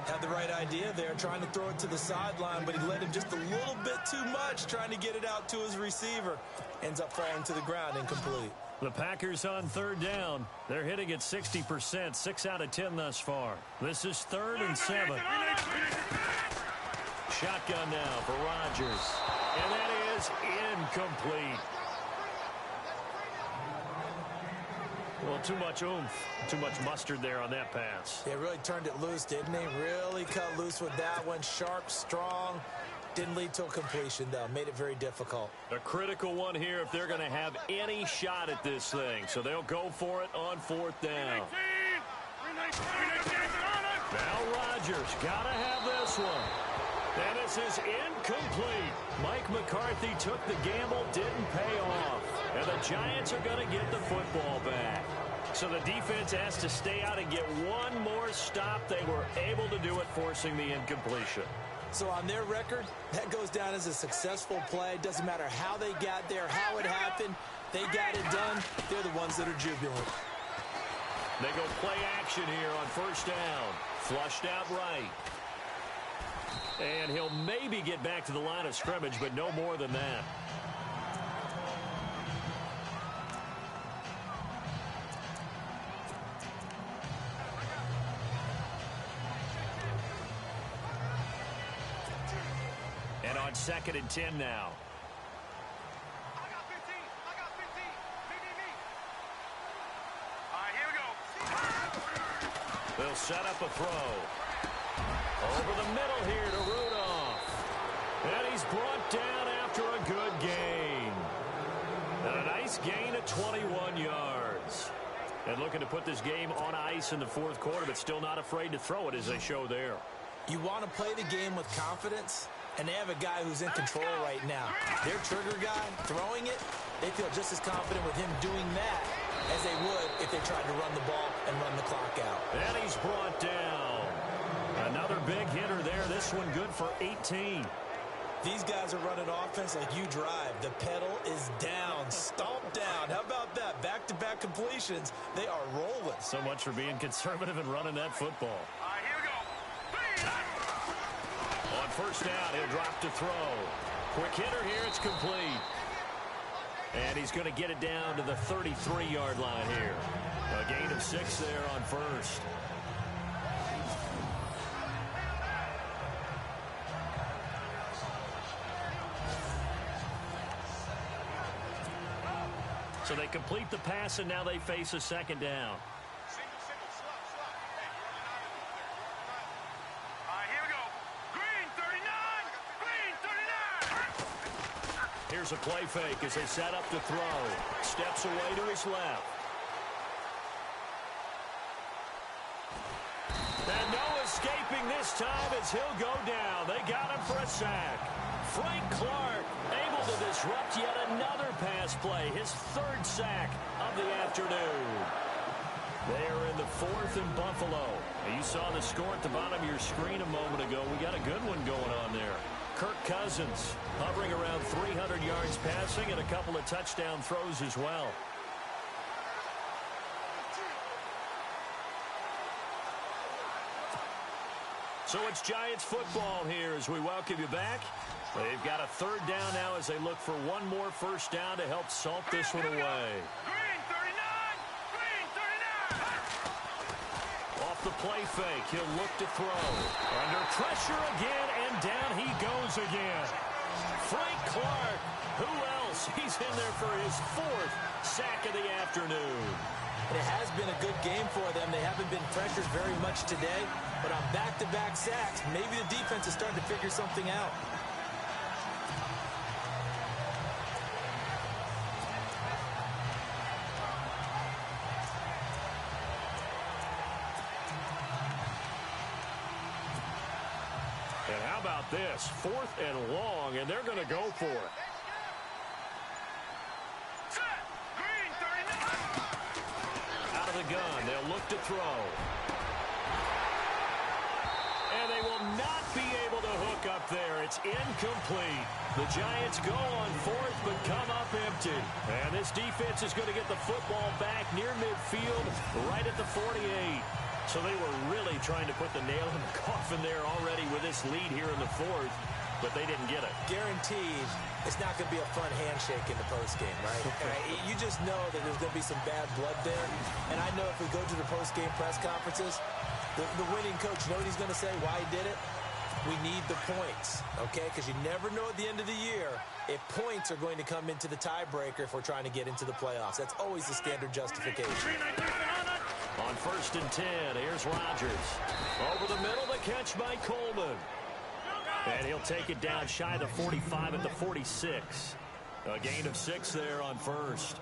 Had the right idea there, trying to throw it to the sideline, but he led him just a little bit too much, trying to get it out to his receiver. Ends up falling to the ground, incomplete. The Packers on third down. They're hitting at 60%, 6 out of 10 thus far. This is 3rd and 7. Shotgun now for Rodgers. And that is incomplete. Well, too much oomph, too much mustard there on that pass. They really turned it loose, didn't they? Really cut loose with that one. Sharp, strong. Didn't lead to a completion, though. Made it very difficult. A critical one here if they're going to have any shot at this thing. So they'll go for it on 4th down. Now Rodgers got to have this one. And this is incomplete. Mike McCarthy took the gamble, didn't pay off. And the Giants are going to get the football back. So the defense has to stay out and get one more stop. They were able to do it, forcing the incompletion. So on their record, that goes down as a successful play. Doesn't matter how they got there, how it happened. They got it done. They're the ones that are jubilant. They go play action here on 1st down. Flushed out right. And he'll maybe get back to the line of scrimmage, but no more than that. And on 2nd and 10 now. I got 15. Me. All right, here we go. They'll set up a throw. Over the middle here to Rudolph. And he's brought down after a good gain. And a nice gain of 21 yards. And looking to put this game on ice in the 4th quarter, but still not afraid to throw it as they show there. You want to play the game with confidence, and they have a guy who's in control right now. Their trigger guy, throwing it, they feel just as confident with him doing that as they would if they tried to run the ball and run the clock out. And he's brought down. Another big hitter there. This one good for 18. These guys are running offense like you drive. The pedal is down. Stomp down. How about that? Back-to-back back-to-back completions. They are rolling. So much for being conservative and running that football. Here we go. On first down, he'll drop to throw. Quick hitter here, it's complete. And he's going to get it down to the 33-yard line here. A gain of 6 there on first. So they complete the pass, and now they face a second down. Here we go. Green 39. Green 39. Here's a play fake as they set up to throw. Steps away to his left. And no escaping this time as he'll go down. They got him for a sack. Frank Clark able to disrupt yet another pass play. His 3rd sack of the afternoon. They are in the 4th in Buffalo. And you saw the score at the bottom of your screen a moment ago. We got a good one going on there. Kirk Cousins hovering around 300 yards passing and a couple of touchdown throws as well. So it's Giants football here as we welcome you back. They've got a 3rd down now as they look for one more first down to help salt this one away. Green 39. Green 39. Off the play fake, he'll look to throw. Under pressure again, and down he goes again. Frank Clark, who else? He's in there for his 4th sack of the afternoon. It has been a good game for them. They haven't been pressured very much today, but on back-to-back sacks, maybe the defense is starting to figure something out. And how about this? 4th and long, and they're going to go for it. Set. Green 39. Out of the gun, they'll look to throw. And they will not be able to hook up there. It's incomplete. The Giants go on 4th, but come up empty. And this defense is going to get the football back near midfield, right at the 48. So they were really trying to put the nail in the coffin there already with this lead here in the 4th, but they didn't get it. Guaranteed it's not going to be a fun handshake in the postgame, right? You just know that there's going to be some bad blood there. And I know if we go to the postgame press conferences, the winning coach, you know what he's going to say, why he did it? We need the points, okay? Because you never know at the end of the year if points are going to come into the tiebreaker if we're trying to get into the playoffs. That's always the standard justification. On 1st and 10, here's Rodgers. Over the middle, the catch by Coleman. And he'll take it down shy of the 45 at the 46. A gain of 6 there on 1st.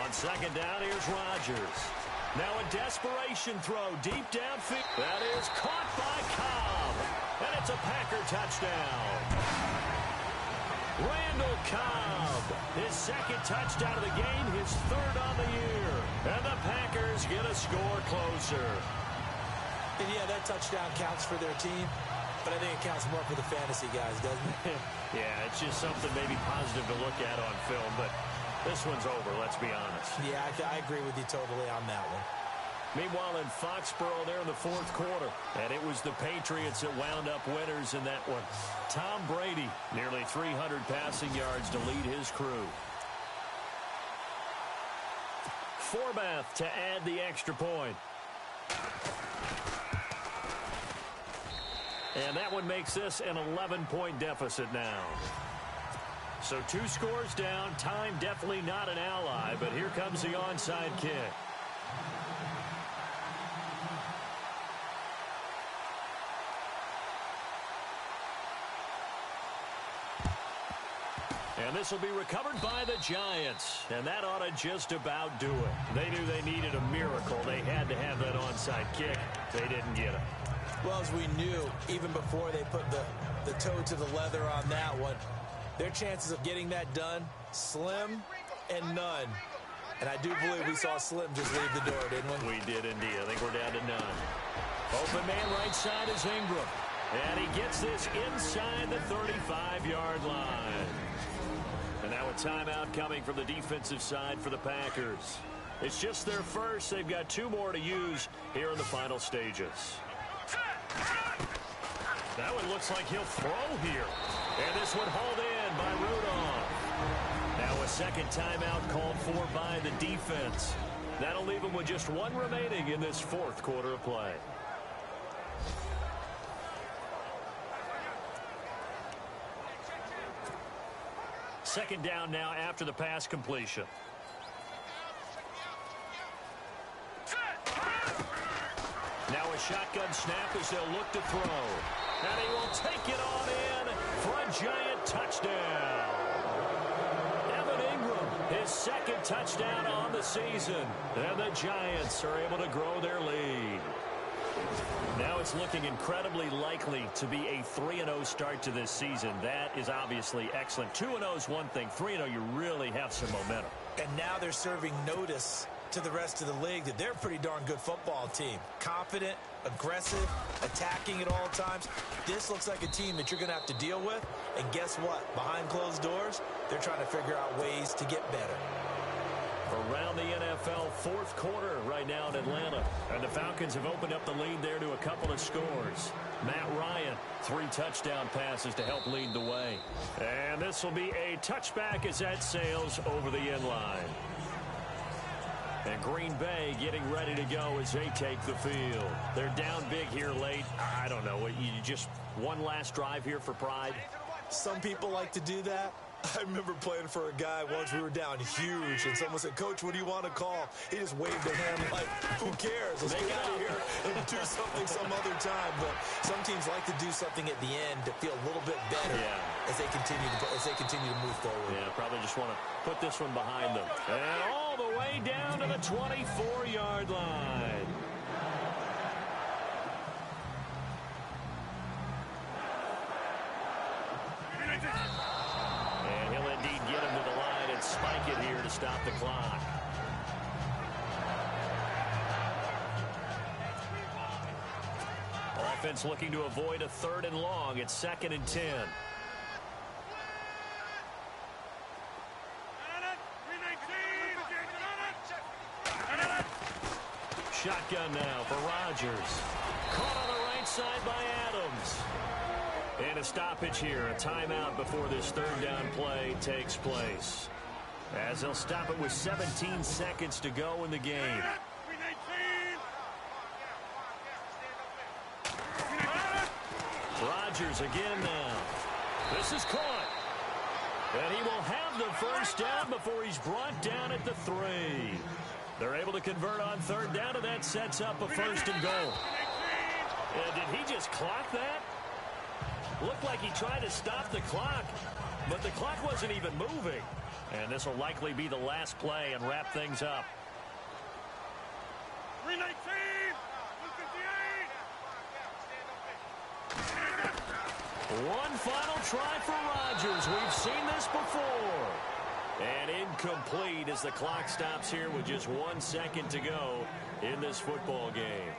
On 2nd down, here's Rodgers. Now a desperation throw deep downfield. That is caught by Cobb. And it's a Packer touchdown. Randall Cobb, his 2nd touchdown of the game, his 3rd on the year. And the Packers get a score closer. And yeah, that touchdown counts for their team, but I think it counts more for the fantasy guys, doesn't it? Yeah, it's just something maybe positive to look at on film, but this one's over, let's be honest. Yeah, I agree with you totally on that one. Meanwhile, in Foxborough, there in the 4th quarter, and it was the Patriots that wound up winners in that one. Tom Brady, nearly 300 passing yards to lead his crew. Forbath to add the extra point. And that one makes this an 11-point deficit now. So 2 scores down. Time definitely not an ally, but here comes the onside kick. And this will be recovered by the Giants. And that ought to just about do it. They knew they needed a miracle. They had to have that onside kick. They didn't get it. Well, as we knew, even before they put the toe to the leather on that one, their chances of getting that done, slim and none. And I do believe we saw Slim just leave the door, didn't we? We did indeed. I think we're down to none. Open man right side is Ingram. And he gets this inside the 35-yard line. And now a timeout coming from the defensive side for the Packers. It's just their first. They've got 2 more to use here in the final stages. That one looks like he'll throw here. And this one hauled in by Rudolph. Now a second timeout called for by the defense. That'll leave them with just 1 remaining in this 4th quarter of play. Second down now after the pass completion. Now a shotgun snap as they'll look to throw. And he will take it on in for a giant touchdown. Evan Ingram, his 2nd touchdown on the season. And the Giants are able to grow their lead. Now it's looking incredibly likely to be a 3-0 start to this season. That is obviously excellent. 2-0 is one thing. 3-0, you really have some momentum. And now they're serving notice to the rest of the league that they're a pretty darn good football team. Confident, aggressive, attacking at all times. This looks like a team that you're going to have to deal with. And guess what? Behind closed doors, they're trying to figure out ways to get better. Around the NFL, 4th quarter right now in Atlanta. And the Falcons have opened up the lead there to a couple of scores. Matt Ryan, 3 touchdown passes to help lead the way. And this will be a touchback as that sails over the end line. And Green Bay getting ready to go as they take the field. They're down big here late. I don't know. You just one last drive here for pride? Some people like to do that. I remember playing for a guy once. We were down huge, and someone said, "Coach, what do you want to call?" He just waved a hand like, "Who cares? Let's get out of here and do something some other time." But some teams like to do something at the end to feel a little bit better as they continue to move forward. Yeah, probably just want to put this one behind them. And all the way down to the 24-yard line. And he'll indeed get him to the line and spike it here to stop the clock. Offense looking to avoid a 3rd and long. It's 2nd and 10. Shotgun now for Rodgers. Caught on the right side by Adams. And a stoppage here, a timeout before this 3rd down play takes place. As they'll stop it with 17 seconds to go in the game. Rodgers again now. This is caught. And he will have the 1st down before he's brought down at the 3. They're able to convert on 3rd down, and that sets up a 1st and goal. Did he just clock that? Looked like he tried to stop the clock, but the clock wasn't even moving. And this will likely be the last play and wrap things up. 319! One final try for Rodgers. We've seen this before. And incomplete as the clock stops here with just 1 second to go in this football game.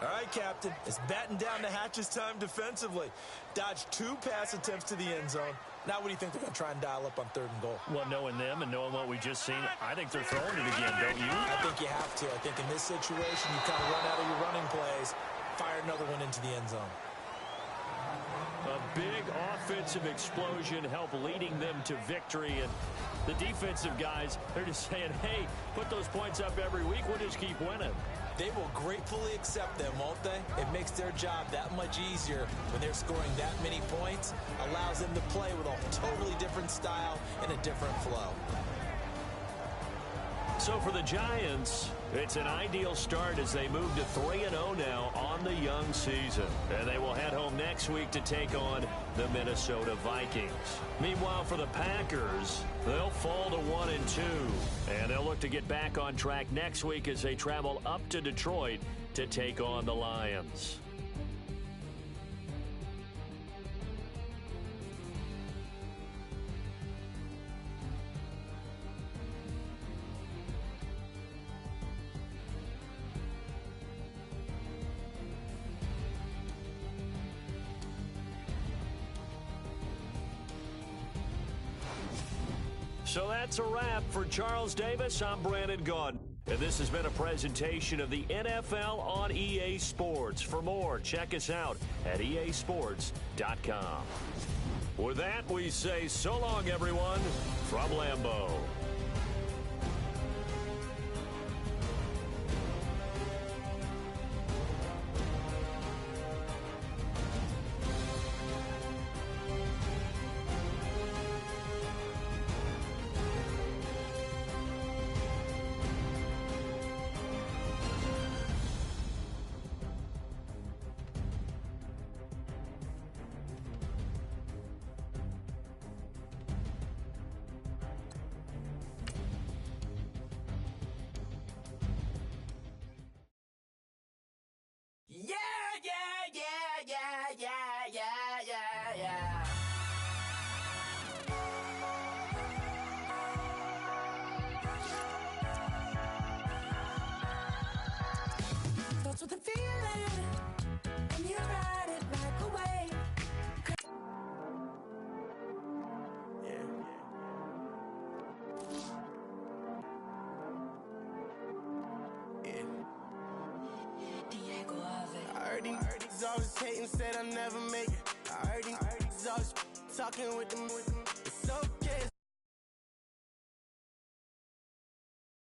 All right, Captain. It's batten down the hatches time defensively. Dodged 2 pass attempts to the end zone. Now what do you think they're going to try and dial up on 3rd and goal? Well, knowing them and knowing what we just seen, I think they're throwing it again, don't you? I think you have to. I think in this situation, you kind of run out of your running plays, fire another one into the end zone. A big offensive explosion helped leading them to victory. And the defensive guys, they're just saying, hey, put those points up every week. We'll just keep winning. They will gratefully accept them, won't they? It makes their job that much easier when they're scoring that many points. Allows them to play with a totally different style and a different flow. So for the Giants, it's an ideal start as they move to 3-0 now on the young season. And they will head home next week to take on the Minnesota Vikings. Meanwhile, for the Packers, they'll fall to 1-2. And they'll look to get back on track next week as they travel up to Detroit to take on the Lions. So that's a wrap. For Charles Davis, I'm Brandon Gaudin. And this has been a presentation of the NFL on EA Sports. For more, check us out at easports.com. With that, we say so long, everyone, from Lambeau. That's what the feeling, and you ride it like a wave. Diego Ave. I heard these always hating, said I'll never make it. I heard these always talking with them.